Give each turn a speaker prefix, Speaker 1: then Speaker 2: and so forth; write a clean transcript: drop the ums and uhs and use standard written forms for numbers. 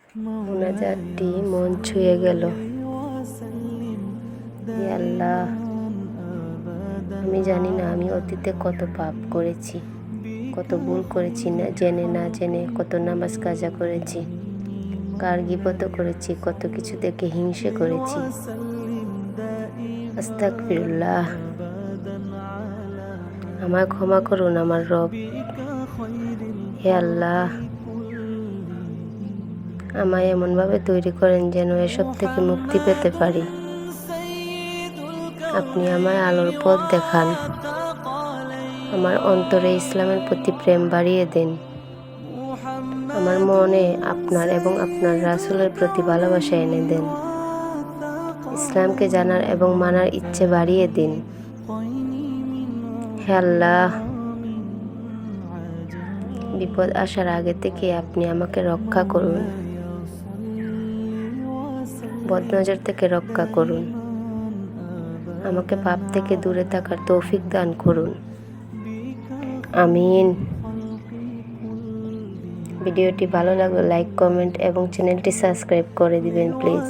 Speaker 1: মুনাজাতটি মন ছুঁয়ে গেল। হে আল্লাহ, আমি জানি না আমি অতীতে কত পাপ করেছি, কত ভুল করেছি, না জেনে না জেনে কত নামাজ কাজা করেছি, কার গীবত করেছি, কত কিছু দেখে হিংসে করেছি। আস্তাগফিরুল্লাহ। আমায় ক্ষমা করুন আমার রব। হে আল্লাহ, আমায় এমনভাবে তৈরি করেন যেন এসব থেকে মুক্তি পেতে পারি। আপনি আমায় আলোর পথ দেখান। আমার অন্তরে ইসলামের প্রতি প্রেম বাড়িয়ে দিন। আমার মনে আপনার এবং আপনার রাসূলের প্রতি ভালোবাসা এনে দেন। ইসলামকে জানার এবং মানার ইচ্ছে বাড়িয়ে দিন। হে আল্লাহ, বিপদ আসার আগে থেকে আপনি আমাকে রক্ষা করুন, বদনজর থেকে রক্ষা করুন, আমাকে পাপ থেকে দূরে থাকার তৌফিক দান করুন। আমিন। ভিডিওটি ভালো লাগলে লাইক, কমেন্ট এবং চ্যানেলটি সাবস্ক্রাইব করে দিবেন প্লিজ।